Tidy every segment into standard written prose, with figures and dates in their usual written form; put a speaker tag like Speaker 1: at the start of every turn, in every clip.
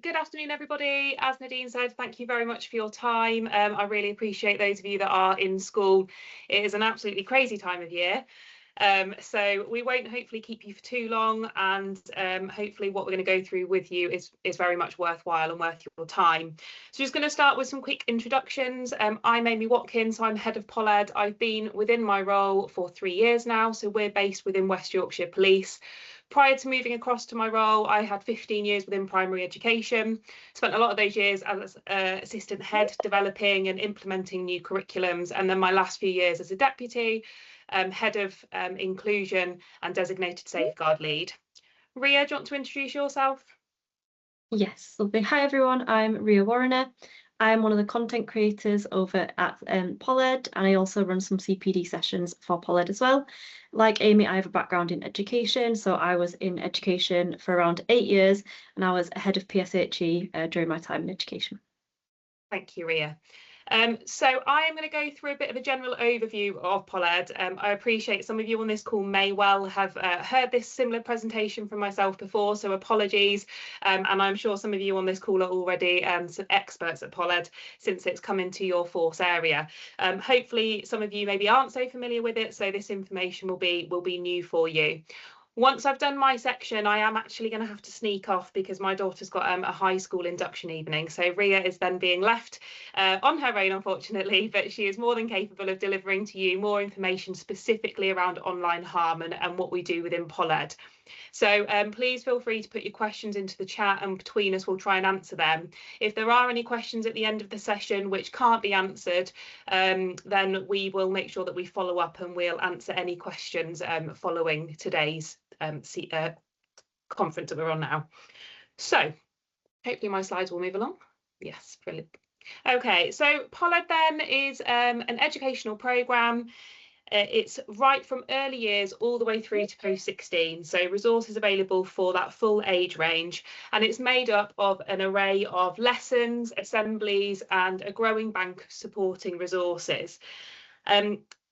Speaker 1: good afternoon, everybody. As Nadine said, thank you very much for your time. I really appreciate those of you that are in school. It is an absolutely crazy time of year. So we won't hopefully keep you for too long, and hopefully what we're going to go through with you is very much worthwhile and worth your time. So just going to start with some quick introductions. I'm Amy Watkins, so I'm head of Pol-Ed. I've been within my role for 3 years now, so we're based within West Yorkshire Police. Prior to moving across to my role, I had 15 years within primary education, spent a lot of those years as assistant head developing and implementing new curriculums, and then my last few years as a deputy, head of inclusion and designated safeguard lead. Ria, do you want to introduce yourself?
Speaker 2: Yes, lovely. Hi everyone, I'm Ria Warrener. I'm one of the content creators over at Pol-Ed, and I also run some CPD sessions for Pol-Ed as well. Like Amy, I have a background in education, so I was in education for around 8 years, and I was head of PSHE during my time in education.
Speaker 1: Thank you, Ria. So I am going to go through a bit of a general overview of Pol-Ed. I appreciate some of you on this call may well have heard this similar presentation from myself before, so apologies. And I'm sure some of you on this call are already some experts at Pol-Ed since it's come into your force area. Hopefully some of you maybe aren't so familiar with it, so this information will be new for you. Once I've done my section, I am actually going to have to sneak off because my daughter's got a high school induction evening. So Ria is then being left on her own, unfortunately, but she is more than capable of delivering to you more information specifically around online harm and what we do within Pol-Ed. So please feel free to put your questions into the chat, and between us we'll try and answer them. If there are any questions at the end of the session which can't be answered, then we will make sure that we follow up and we'll answer any questions following today's conference that we're on now. So hopefully my slides will move along. Yes, brilliant. Okay, so Pol-Ed then is an educational programme. It's right from early years all the way through to post-16, so resources available for that full age range, and it's made up of an array of lessons, assemblies and a growing bank of supporting resources.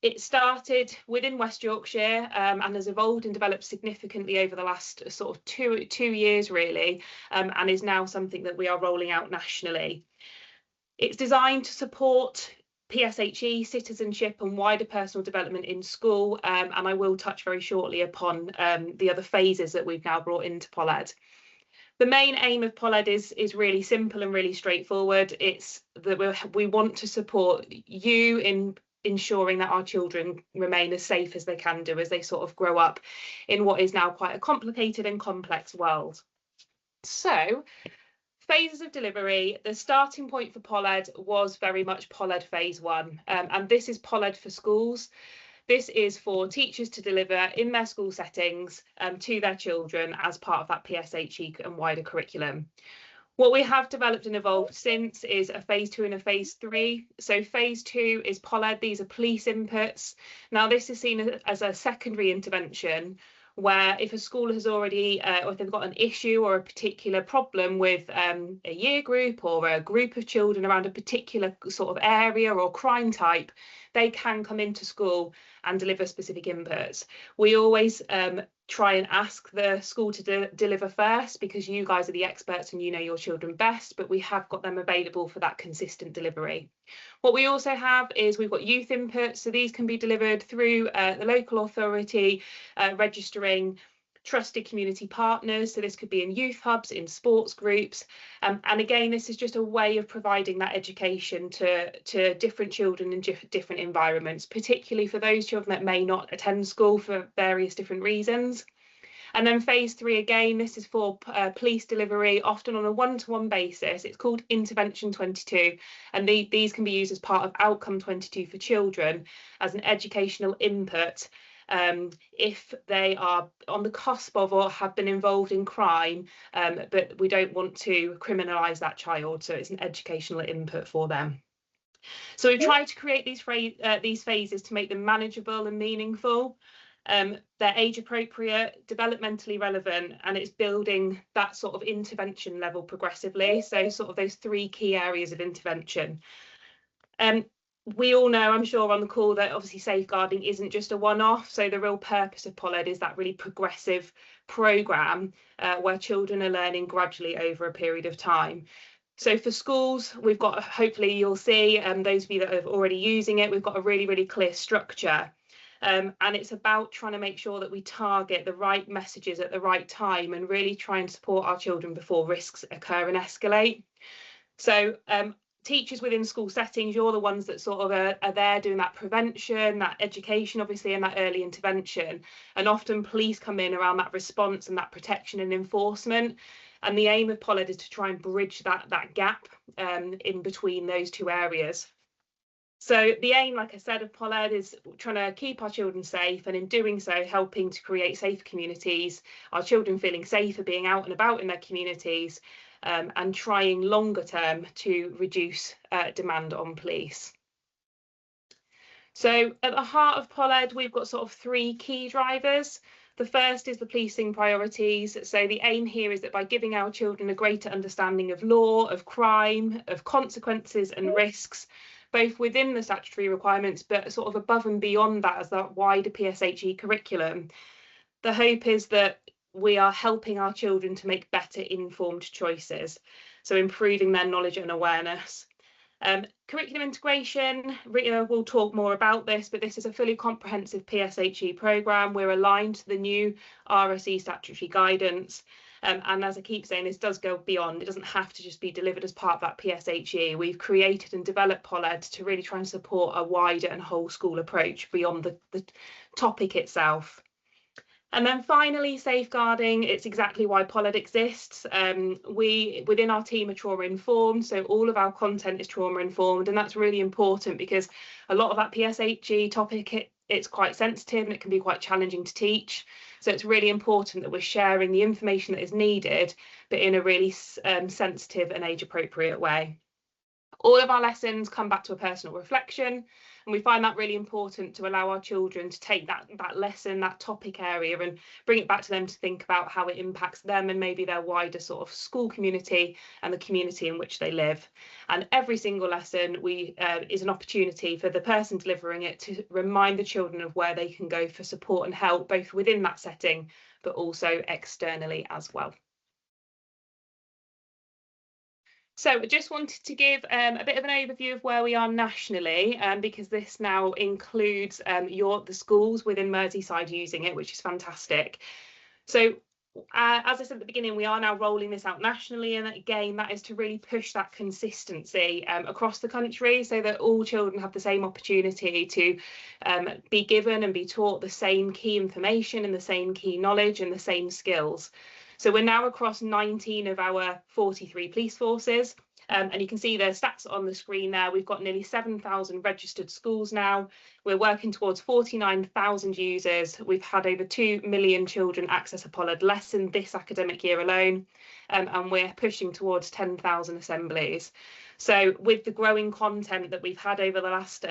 Speaker 1: It started within West Yorkshire and has evolved and developed significantly over the last sort of two years really, and is now something that we are rolling out nationally. It's designed to support PSHE, citizenship and wider personal development in school, and I will touch very shortly upon the other phases that we've now brought into Pol-Ed. The main aim of Pol-Ed is really simple and really straightforward. It's that we want to support you in ensuring that our children remain as safe as they can do as they sort of grow up in what is now quite a complicated and complex world. So, phases of delivery, the starting point for Pol-Ed was very much Pol-Ed phase 1, and this is Pol-Ed for schools. This is for teachers to deliver in their school settings to their children as part of that PSHE and wider curriculum. What we have developed and evolved since is a phase 2 and a phase 3. So phase 2 is Pol-Ed, these are police inputs. Now this is seen as a secondary intervention, where if a school has already, or if they've got an issue or a particular problem with a year group or a group of children around a particular sort of area or crime type, they can come into school and deliver specific inputs. We always try and ask the school to deliver first because you guys are the experts and you know your children best, but we have got them available for that consistent delivery. What we also have is we've got youth inputs, so these can be delivered through the local authority registering trusted community partners, so this could be in youth hubs, in sports groups, and again this is just a way of providing that education to different children in different environments, particularly for those children that may not attend school for various different reasons. And then phase 3, again, this is for police delivery, often on a one-to-one basis. It's called Intervention 22, and these can be used as part of Outcome 22 for children as an educational input if they are on the cusp of or have been involved in crime, but we don't want to criminalise that child, so it's an educational input for them. So we've tried to create these phases to make them manageable and meaningful. They're age appropriate, developmentally relevant, and it's building that sort of intervention level progressively. So sort of those 3 key areas of intervention. we all know, I'm sure, on the call that obviously safeguarding isn't just a one-off. So the real purpose of Pol-Ed is that really progressive programme where children are learning gradually over a period of time. So for schools, we've got, hopefully you'll see, those of you that are already using it, we've got a really, really clear structure. And it's about trying to make sure that we target the right messages at the right time and really try and support our children before risks occur and escalate. So teachers within school settings, you're the ones that sort of are there doing that prevention, that education, obviously, and that early intervention. And often police come in around that response and that protection and enforcement. And the aim of Pol-Ed is to try and bridge that gap in between those two areas. So the aim, like I said, of Pol-Ed is trying to keep our children safe, and in doing so, helping to create safer communities, our children feeling safer being out and about in their communities, and trying longer term to reduce demand on police. So at the heart of Pol-Ed, we've got sort of three key drivers. The first is the policing priorities. So the aim here is that by giving our children a greater understanding of law, of crime, of consequences and risks, both within the statutory requirements, but sort of above and beyond that as that wider PSHE curriculum, the hope is that we are helping our children to make better informed choices, so improving their knowledge and awareness. Curriculum integration, Rita will talk more about this, but this is a fully comprehensive PSHE programme. We're aligned to the new RSE statutory guidance. And as I keep saying, this does go beyond. It doesn't have to just be delivered as part of that PSHE. We've created and developed Pol-Ed to really try and support a wider and whole school approach beyond the topic itself. And then finally, safeguarding, it's exactly why Pol-Ed exists. We, within our team, are trauma informed, so all of our content is trauma informed, and that's really important because a lot of that PSHE topic, it's quite sensitive and it can be quite challenging to teach. So it's really important that we're sharing the information that is needed, but in a really sensitive and age-appropriate way. All of our lessons come back to a personal reflection, and we find that really important to allow our children to take that lesson, that topic area, and bring it back to them to think about how it impacts them and maybe their wider sort of school community and the community in which they live. And every single lesson is an opportunity for the person delivering it to remind the children of where they can go for support and help, both within that setting, but also externally as well. So I just wanted to give a bit of an overview of where we are nationally, because this now includes the schools within Merseyside using it, which is fantastic. So as I said at the beginning, we are now rolling this out nationally, and again, that is to really push that consistency across the country so that all children have the same opportunity to be given and be taught the same key information and the same key knowledge and the same skills. So we're now across 19 of our 43 police forces, and you can see the stats on the screen there. We've got nearly 7,000 registered schools now. We're working towards 49,000 users. We've had over 2 million children access a Pol-Ed lesson this academic year alone, and we're pushing towards 10,000 assemblies. So with the growing content that we've had over the last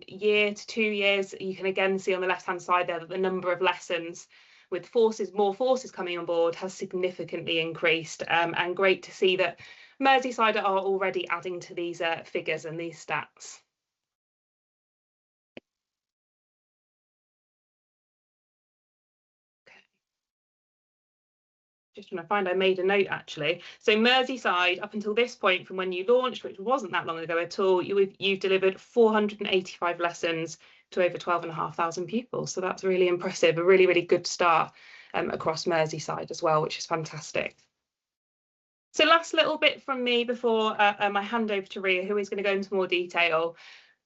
Speaker 1: year to 2 years, you can again see on the left-hand side there that the number of lessons with more forces coming on board has significantly increased, and great to see that Merseyside are already adding to these figures and these stats. Okay. Just trying to find, I made a note actually. So Merseyside, up until this point from when you launched, which wasn't that long ago at all, you've delivered 485 lessons to over 12,500 pupils. So that's really impressive, a really, really good start across Merseyside as well, which is fantastic. So last little bit from me before I hand over to Ria, who is going to go into more detail.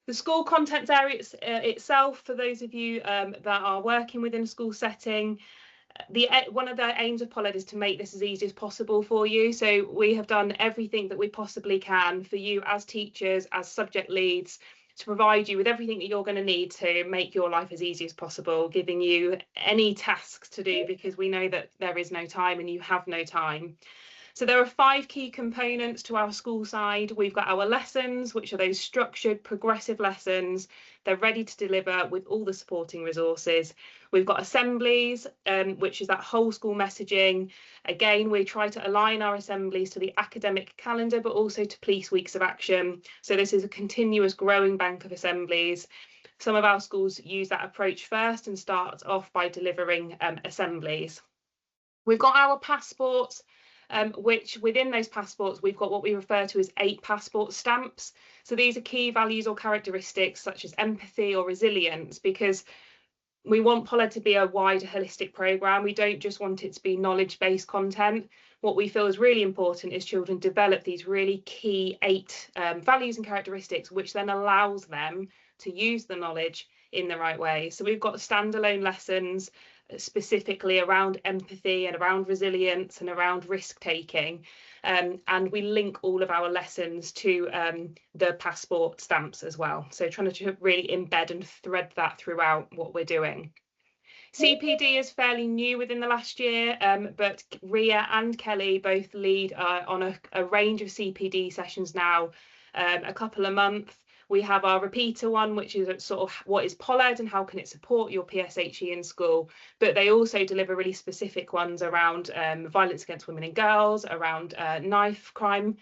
Speaker 1: The school contents area itself, for those of you that are working within a school setting, one of the aims of Pol-Ed is to make this as easy as possible for you. So we have done everything that we possibly can for you as teachers, as subject leads, to provide you with everything that you're going to need to make your life as easy as possible, giving you any tasks to do, because we know that there is no time and you have no time. So there are 5 key components to our school side. We've got our lessons, which are those structured, progressive lessons. They're ready to deliver with all the supporting resources. We've got assemblies, which is that whole school messaging. Again, we try to align our assemblies to the academic calendar, but also to police weeks of action. So this is a continuous growing bank of assemblies. Some of our schools use that approach first and start off by delivering assemblies. We've got our passports, which within those passports, we've got what we refer to as 8 passport stamps. So these are key values or characteristics such as empathy or resilience, because we want Pol-Ed to be a wider holistic programme. We don't just want it to be knowledge-based content. What we feel is really important is children develop these really key 8 values and characteristics, which then allows them to use the knowledge in the right way. So we've got standalone lessons specifically around empathy and around resilience and around risk taking, and we link all of our lessons to the passport stamps as well, so trying to really embed and thread that throughout what we're doing. CPD is fairly new within the last year, but Ria and Kelly both lead on a range of CPD sessions now, a couple a month. We have our repeater one, which is sort of what is Pol-Ed and how can it support your PSHE in school. But they also deliver really specific ones around violence against women and girls, around knife crime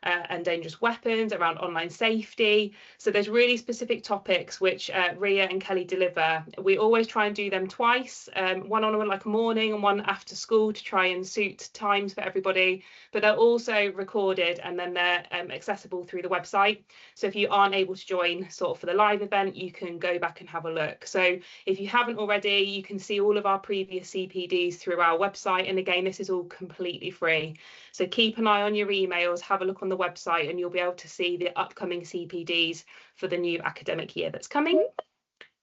Speaker 1: and dangerous weapons, around online safety. So there's really specific topics which Ria and Kelly deliver. We always try and do them twice, one on like a morning and one after school, to try and suit times for everybody. But they're also recorded and then they're accessible through the website. So if you aren't able to join sort of for the live event, you can go back and have a look. So if you haven't already, you can see all of our previous CPDs through our website. And again, this is all completely free. So keep an eye on your emails, have a look on the website, and you'll be able to see the upcoming CPDs for the new academic year that's coming.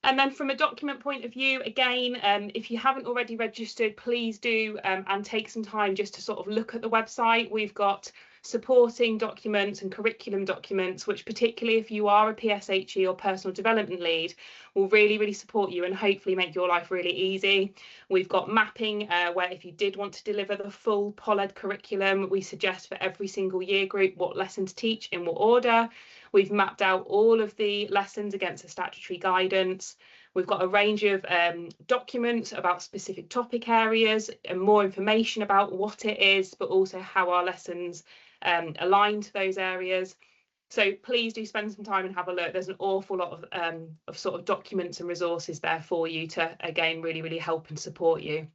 Speaker 1: And then from a document point of view, again, if you haven't already registered, please do and take some time just to sort of look at the website. We've got supporting documents and curriculum documents, which particularly if you are a PSHE or personal development lead, will really, really support you and hopefully make your life really easy. We've got mapping where if you did want to deliver the full Pol-Ed curriculum, we suggest for every single year group what lesson to teach in what order. We've mapped out all of the lessons against the statutory guidance. We've got a range of documents about specific topic areas and more information about what it is, but also how our lessons align to those areas. So please do spend some time and have a look. There's an awful lot of sort of documents and resources there for you to, again, really, really help and support you.